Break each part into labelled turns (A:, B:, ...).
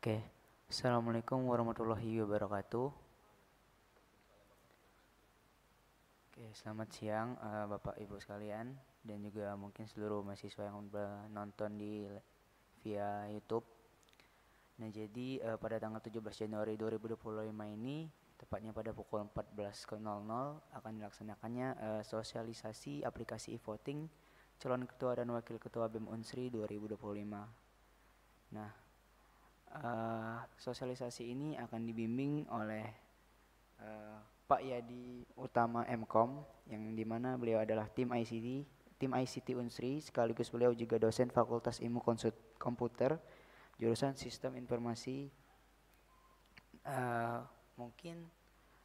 A: Oke, Assalamualaikum warahmatullahi wabarakatuh. Oke, selamat siang Bapak Ibu sekalian dan juga mungkin seluruh mahasiswa yang menonton via YouTube. Nah, jadi pada tanggal 17 Januari 2025 ini, tepatnya pada pukul 14.00 akan dilaksanakannya sosialisasi aplikasi e-voting calon ketua dan wakil ketua BEM Unsri 2025. Nah, sosialisasi ini akan dibimbing oleh Pak Yadi Utama Mkom, yang dimana beliau adalah tim ICT Unsri, sekaligus beliau juga dosen Fakultas Ilmu Komputer jurusan Sistem Informasi. Mungkin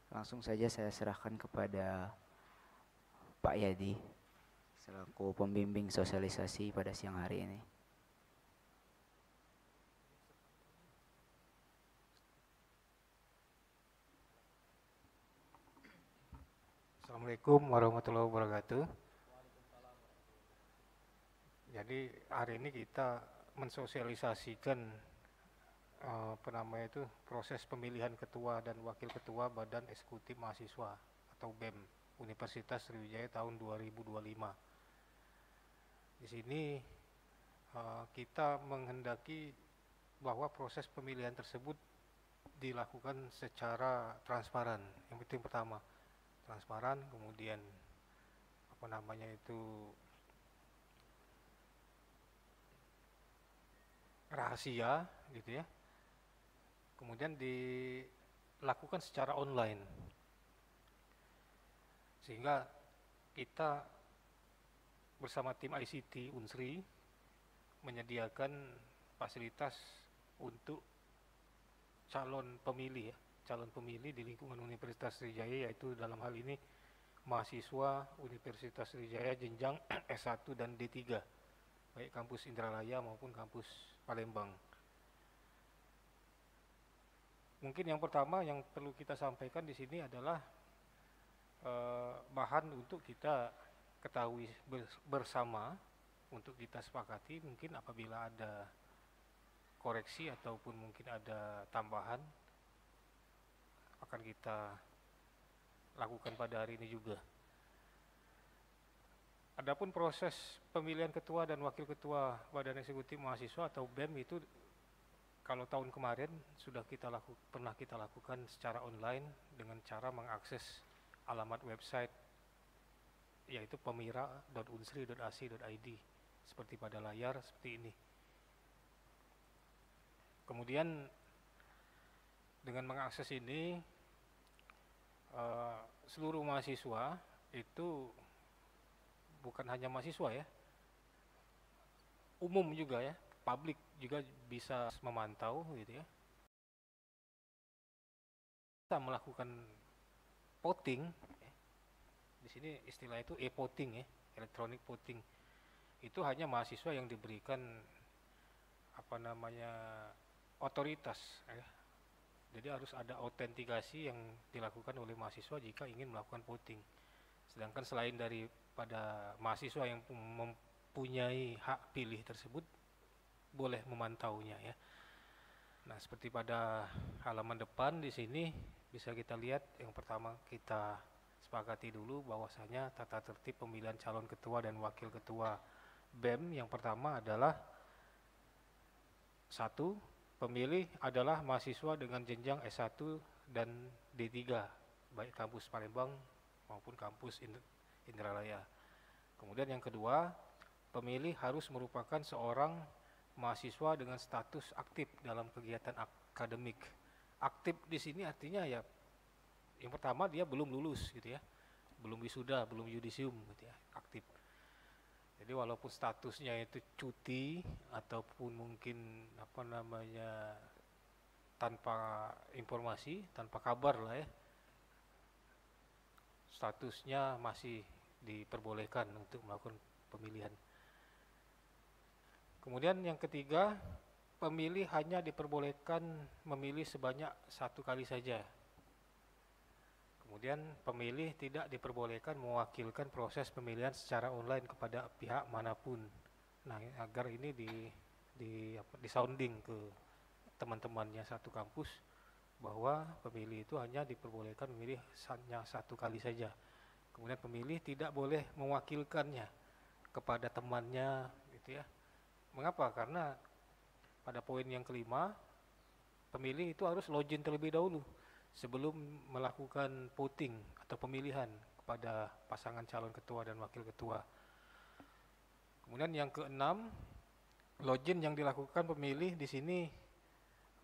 A: langsung saja saya serahkan kepada Pak Yadi selaku pembimbing sosialisasi pada siang hari ini.
B: Assalamualaikum warahmatullahi wabarakatuh. Jadi hari ini kita mensosialisasikan proses pemilihan ketua dan wakil ketua Badan Eksekutif Mahasiswa atau BEM Universitas Sriwijaya tahun 2025. Di sini kita menghendaki bahwa proses pemilihan tersebut dilakukan secara transparan. Yang penting pertama transparan, kemudian rahasia gitu ya. Kemudian dilakukan secara online, sehingga kita bersama tim ICT Unsri menyediakan fasilitas untuk calon pemilih di lingkungan Universitas Sriwijaya, yaitu dalam hal ini mahasiswa Universitas Sriwijaya jenjang S1 dan D3, baik kampus Indralaya maupun kampus Palembang. Mungkin yang pertama yang perlu kita sampaikan di sini adalah bahan untuk kita ketahui bersama, untuk kita sepakati. Mungkin apabila ada koreksi ataupun mungkin ada tambahan akan kita lakukan pada hari ini juga. Adapun proses pemilihan ketua dan wakil ketua Badan Eksekutif Mahasiswa atau BEM itu kalau tahun kemarin sudah pernah kita lakukan secara online dengan cara mengakses alamat website, yaitu pemira.unsri.ac.id, seperti pada layar seperti ini. Kemudian dengan mengakses ini seluruh mahasiswa itu bukan hanya mahasiswa ya, umum juga ya, publik juga bisa memantau gitu ya. Kita melakukan voting, di sini istilah itu e-voting ya, electronic voting. Itu hanya mahasiswa yang diberikan otoritas ya. Jadi harus ada autentikasi yang dilakukan oleh mahasiswa jika ingin melakukan voting. Sedangkan selain daripada mahasiswa yang mempunyai hak pilih tersebut boleh memantaunya ya. Nah, seperti pada halaman depan di sini bisa kita lihat, yang pertama kita sepakati dulu bahwasanya tata tertib pemilihan calon ketua dan wakil ketua BEM. Yang pertama adalah 1. Pemilih adalah mahasiswa dengan jenjang S1 dan D3, baik kampus Palembang maupun kampus Indralaya. Kemudian yang kedua, pemilih harus merupakan seorang mahasiswa dengan status aktif dalam kegiatan akademik. Aktif di sini artinya ya, yang pertama dia belum lulus gitu ya, belum wisuda, belum yudisium gitu ya, aktif. Jadi walaupun statusnya itu cuti ataupun mungkin tanpa informasi, tanpa kabar lah ya, statusnya masih diperbolehkan untuk melakukan pemilihan. Kemudian yang ketiga, pemilih hanya diperbolehkan memilih sebanyak 1 kali saja. Kemudian pemilih tidak diperbolehkan mewakilkan proses pemilihan secara online kepada pihak manapun. Nah, agar ini di sounding ke teman-temannya satu kampus bahwa pemilih itu hanya diperbolehkan memilih hanya satu kali saja. Kemudian pemilih tidak boleh mewakilkannya kepada temannya, gitu ya. Mengapa? Karena pada poin yang kelima, pemilih itu harus login terlebih dahulu sebelum melakukan voting atau pemilihan kepada pasangan calon ketua dan wakil ketua. Kemudian yang keenam, login yang dilakukan pemilih di sini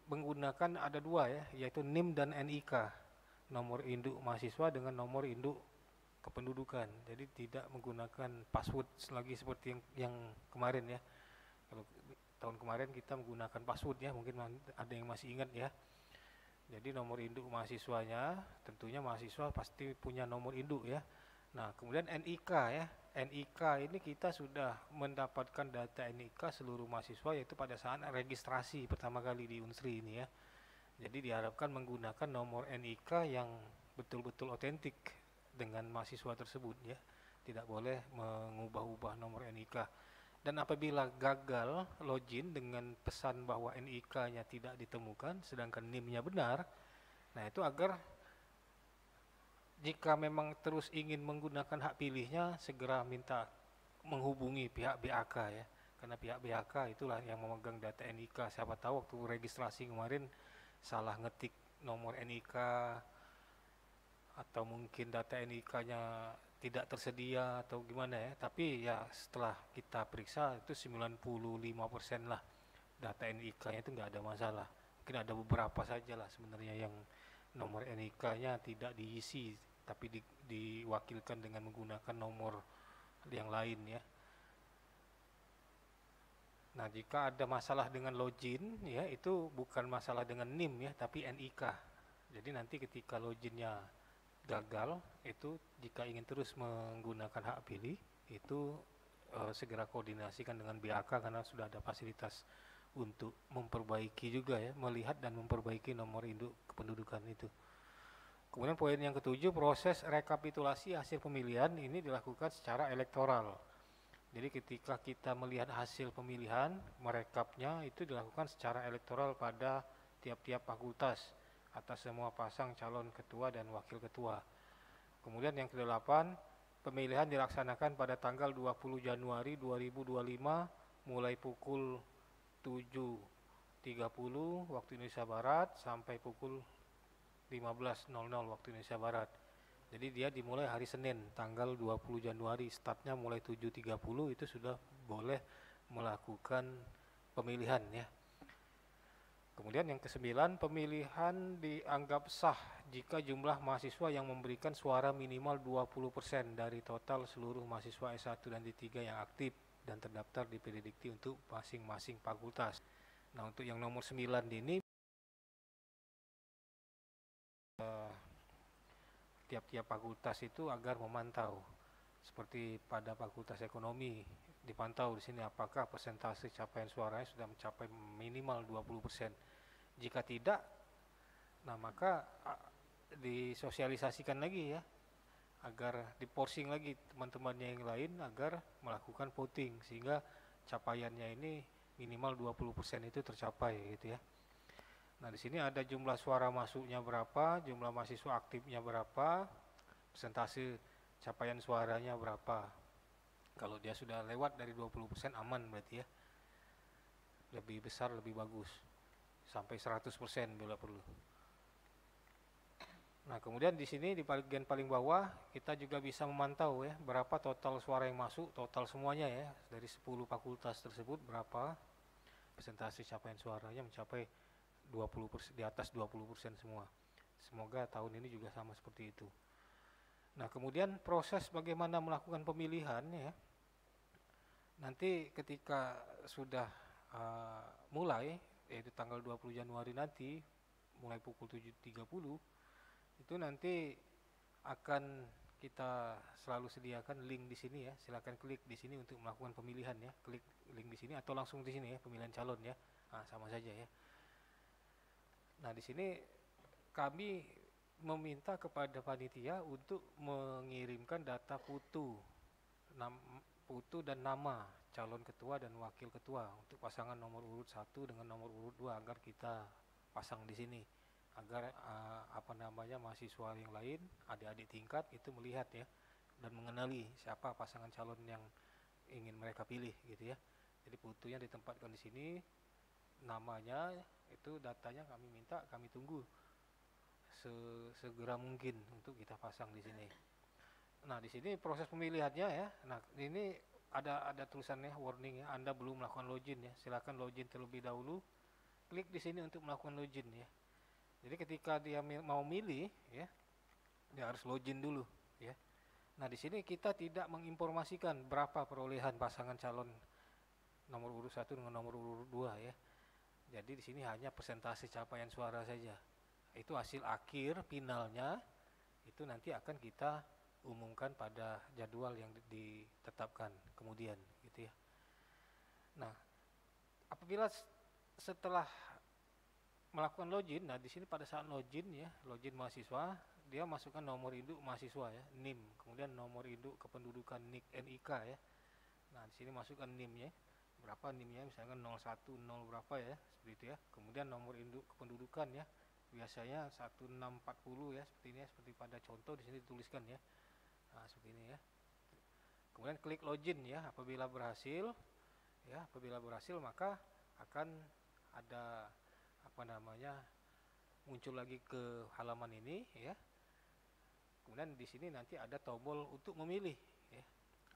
B: menggunakan ada dua ya, yaitu NIM dan NIK, nomor induk mahasiswa dengan nomor induk kependudukan. Jadi tidak menggunakan password lagi seperti yang kemarin ya. Kalau tahun kemarin kita menggunakan password ya, mungkin ada yang masih ingat ya. Jadi nomor induk mahasiswanya, tentunya mahasiswa pasti punya nomor induk ya. Nah, kemudian NIK ya. NIK ini kita sudah mendapatkan data NIK seluruh mahasiswa yaitu pada saat registrasi pertama kali di Unsri ini ya. Jadi diharapkan menggunakan nomor NIK yang betul-betul otentik dengan mahasiswa tersebut ya. Tidak boleh mengubah-ubah nomor NIK. Dan apabila gagal login dengan pesan bahwa NIK-nya tidak ditemukan sedangkan NIM-nya benar, nah itu agar jika memang terus ingin menggunakan hak pilihnya, segera minta menghubungi pihak BAK ya. Karena pihak BAK itulah yang memegang data NIK. Siapa tahu waktu registrasi kemarin salah ngetik nomor NIK, atau mungkin data NIK-nya tidak tersedia atau gimana ya. Tapi ya setelah kita periksa itu 95% lah data NIK-nya itu nggak ada masalah. Mungkin ada beberapa saja lah sebenarnya yang nomor NIK-nya tidak diisi tapi diwakilkan dengan menggunakan nomor yang lain ya. Nah, jika ada masalah dengan login ya, itu bukan masalah dengan NIM ya, tapi NIK. Jadi nanti ketika loginnya gagal, itu jika ingin terus menggunakan hak pilih, itu segera koordinasikan dengan BAK karena sudah ada fasilitas untuk memperbaiki juga ya, melihat dan memperbaiki nomor induk kependudukan itu. Kemudian poin yang ketujuh, proses rekapitulasi hasil pemilihan ini dilakukan secara elektoral. Jadi ketika kita melihat hasil pemilihan, merekapnya itu dilakukan secara elektoral pada tiap-tiap fakultas atas semua pasang calon ketua dan wakil ketua. Kemudian yang kedelapan, pemilihan dilaksanakan pada tanggal 20 Januari 2025 mulai pukul 7.30 waktu Indonesia Barat sampai pukul 15.00 waktu Indonesia Barat. Jadi dia dimulai hari Senin tanggal 20 Januari, startnya mulai 7.30 itu sudah boleh melakukan pemilihan ya. Kemudian yang kesembilan, pemilihan dianggap sah jika jumlah mahasiswa yang memberikan suara minimal 20% dari total seluruh mahasiswa S1 dan D3 yang aktif dan terdaftar di Pedidikti untuk masing-masing fakultas. Nah, untuk yang nomor 9 ini tiap-tiap fakultas itu agar memantau. Seperti pada Fakultas Ekonomi dipantau di sini apakah persentase capaian suaranya sudah mencapai minimal 20%. Jika tidak, nah maka disosialisasikan lagi ya, agar diporsing lagi teman-temannya yang lain agar melakukan voting sehingga capaiannya ini minimal 20% itu tercapai gitu ya. Nah, di sini ada jumlah suara masuknya berapa, jumlah mahasiswa aktifnya berapa, persentase capaian suaranya berapa. Kalau dia sudah lewat dari 20% aman berarti ya. Lebih besar lebih bagus. Sampai 100% bila perlu. Nah, kemudian di sini di bagian paling bawah kita juga bisa memantau ya berapa total suara yang masuk, total semuanya ya dari 10 fakultas tersebut berapa persentase capaian suaranya mencapai 20%, di atas 20% semua. Semoga tahun ini juga sama seperti itu. Nah, kemudian proses bagaimana melakukan pemilihan ya. Nanti ketika sudah mulai yaitu tanggal 20 Januari nanti mulai pukul 7.30 itu nanti akan kita selalu sediakan link di sini ya. Silakan klik di sini untuk melakukan pemilihan ya. Klik link di sini atau langsung di sini ya pemilihan calon ya. Nah, sama saja ya. Nah, di sini kami meminta kepada panitia untuk mengirimkan data foto dan nama calon ketua dan wakil ketua untuk pasangan nomor urut 1 dengan nomor urut 2 agar kita pasang di sini agar mahasiswa yang lain, adik-adik tingkat itu melihat ya dan mengenali siapa pasangan calon yang ingin mereka pilih gitu ya. Jadi fotonya ditempatkan di sini, namanya itu datanya kami tunggu segera mungkin untuk kita pasang di sini. Nah, di sini proses pemilihannya ya. Nah, ini ada tulisannya warning ya, Anda belum melakukan login ya. Silakan login terlebih dahulu. Klik di sini untuk melakukan login ya. Jadi ketika dia mau milih ya, dia harus login dulu ya. Nah, di sini kita tidak menginformasikan berapa perolehan pasangan calon nomor urut 1 dengan nomor urut 2 ya. Jadi di sini hanya persentase capaian suara saja. Itu hasil akhir finalnya itu nanti akan kita umumkan pada jadwal yang ditetapkan kemudian gitu ya. Nah, apabila setelah melakukan login, nah di sini pada saat login ya, login mahasiswa, dia masukkan nomor induk mahasiswa ya, NIM, kemudian nomor induk kependudukan NIK ya. Nah, di sini masukkan NIM-nya. Berapa NIM-nya? Misalkan 01 0 berapa ya, seperti itu ya. Kemudian nomor induk kependudukan ya. Biasanya 1640 ya, seperti ini ya, seperti pada contoh di sini dituliskan ya. Nah, seperti ini ya. Kemudian klik login ya, apabila berhasil maka akan ada muncul lagi ke halaman ini ya. Kemudian di sini nanti ada tombol untuk memilih ya.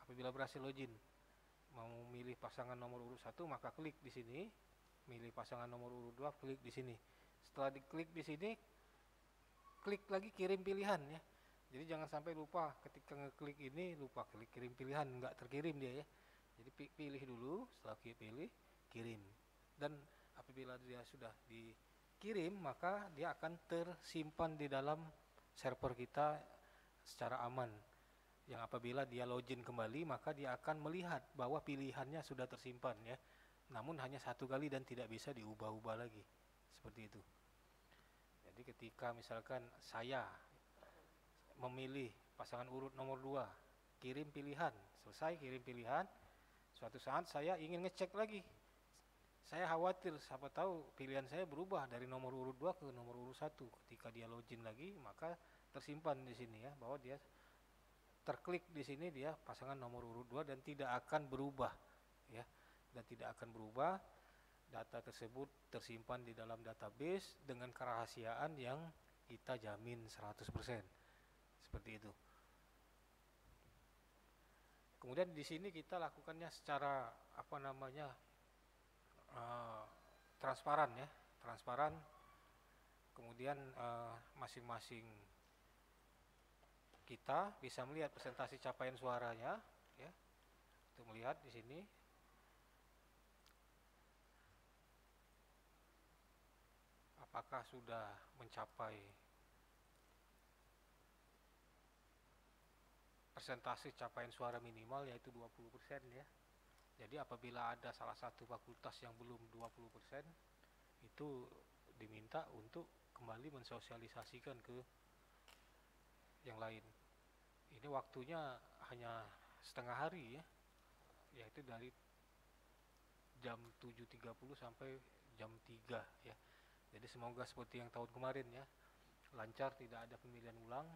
B: Apabila berhasil login, mau memilih pasangan nomor urut 1 maka klik di sini, milih pasangan nomor urut 2 klik di sini. Setelah diklik di sini, klik lagi kirim pilihan ya. Jadi jangan sampai lupa ketika ngeklik ini lupa klik kirim pilihan, nggak terkirim dia ya. Jadi pilih dulu, setelah pilih kirim. Dan apabila dia sudah dikirim maka dia akan tersimpan di dalam server kita secara aman. Yang apabila dia login kembali maka dia akan melihat bahwa pilihannya sudah tersimpan ya. Namun hanya satu kali dan tidak bisa diubah-ubah lagi. Seperti itu. Jadi ketika misalkan saya memilih pasangan urut nomor 2, kirim pilihan, selesai kirim pilihan, suatu saat saya ingin ngecek lagi. Saya khawatir siapa tahu pilihan saya berubah dari nomor urut 2 ke nomor urut 1. Ketika dia login lagi maka tersimpan di sini ya, bahwa dia terklik di sini dia pasangan nomor urut 2 dan tidak akan berubah ya. Dan tidak akan berubah. Data tersebut tersimpan di dalam database dengan kerahasiaan yang kita jamin 100%. Seperti itu. Kemudian di sini kita lakukannya secara transparan ya, transparan. Kemudian masing-masing kita bisa melihat presentasi capaian suaranya ya. Untuk melihat di sini. Apakah sudah mencapai persentase capaian suara minimal yaitu 20% ya. Jadi apabila ada salah satu fakultas yang belum 20%, itu diminta untuk kembali mensosialisasikan ke yang lain. Ini waktunya hanya setengah hari ya, yaitu dari jam 7.30 sampai jam 3 ya. Jadi semoga seperti yang tahun kemarin ya, lancar, tidak ada pemilihan ulang.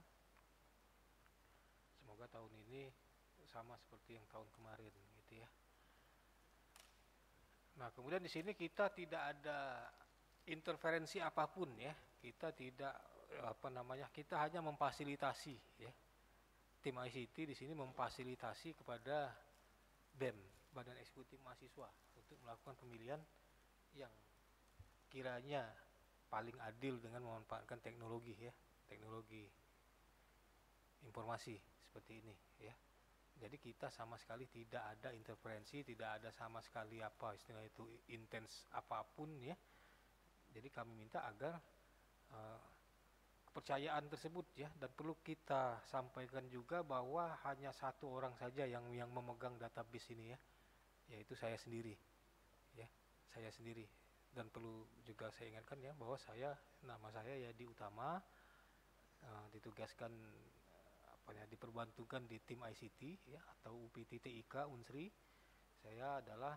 B: Semoga tahun ini sama seperti yang tahun kemarin gitu ya. Nah, kemudian di sini kita tidak ada interferensi apapun ya. Kita tidak kita hanya memfasilitasi ya. Tim ICT di sini memfasilitasi kepada BEM, Badan Eksekutif Mahasiswa, untuk melakukan pemilihan yang kiranya paling adil dengan memanfaatkan teknologi ya, teknologi informasi seperti ini ya. Jadi kita sama sekali tidak ada interferensi, tidak ada sama sekali istilah itu intens apapun ya. Jadi kami minta agar kepercayaan tersebut ya, dan perlu kita sampaikan juga bahwa hanya satu orang saja yang memegang database ini ya, yaitu saya sendiri ya, saya sendiri. Dan perlu juga saya ingatkan ya bahwa nama saya Yadi Utama, ditugaskan diperbantukan di tim ICT ya, atau UPT TIK Unsri. Saya adalah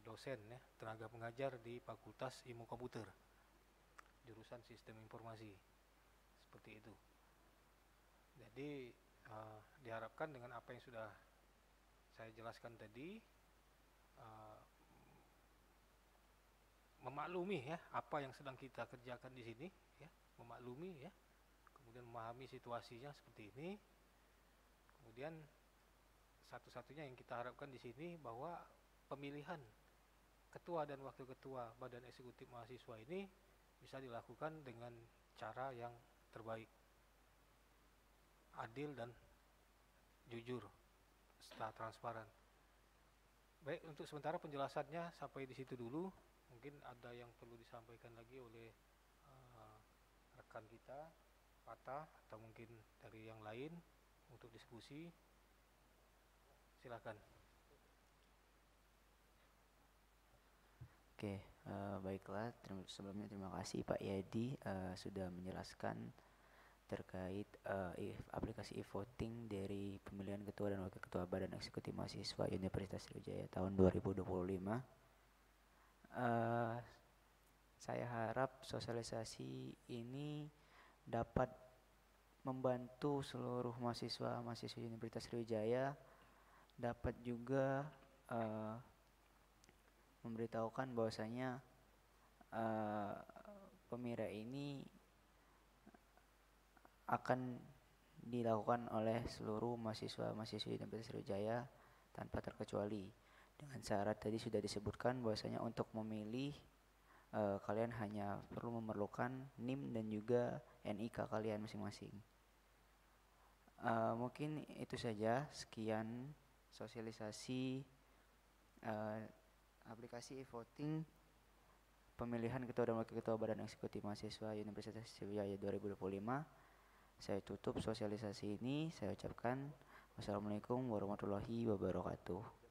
B: dosen ya, tenaga pengajar di Fakultas Ilmu Komputer, jurusan Sistem Informasi, seperti itu. Jadi diharapkan dengan apa yang sudah saya jelaskan tadi, uh, memaklumi ya apa yang sedang kita kerjakan di sini, ya, memaklumi ya, kemudian memahami situasinya seperti ini. Kemudian satu-satunya yang kita harapkan di sini bahwa pemilihan ketua dan wakil ketua Badan Eksekutif Mahasiswa ini bisa dilakukan dengan cara yang terbaik, adil dan jujur serta transparan. Baik, untuk sementara penjelasannya sampai di situ dulu. Mungkin ada yang perlu disampaikan lagi oleh rekan kita, Patah, atau mungkin dari yang lain untuk diskusi. Silakan.
A: Oke, baiklah. Sebelumnya terima kasih Pak Yadi sudah menjelaskan terkait aplikasi e-voting dari pemilihan ketua dan wakil ketua Badan Eksekutif Mahasiswa Universitas Sriwijaya tahun 2025. Saya harap sosialisasi ini dapat membantu seluruh mahasiswa Universitas Sriwijaya dapat juga memberitahukan bahwasanya pemira ini akan dilakukan oleh seluruh mahasiswa-mahasiswi Universitas Sriwijaya tanpa terkecuali. Dengan syarat tadi sudah disebutkan bahwasanya untuk memilih kalian hanya perlu memerlukan NIM dan juga NIK kalian masing-masing. Mungkin itu saja, sekian sosialisasi aplikasi e-voting pemilihan ketua dan wakil ketua Badan Eksekutif Mahasiswa Universitas Sriwijaya 2025. Saya tutup sosialisasi ini. Saya ucapkan wassalamualaikum warahmatullahi wabarakatuh.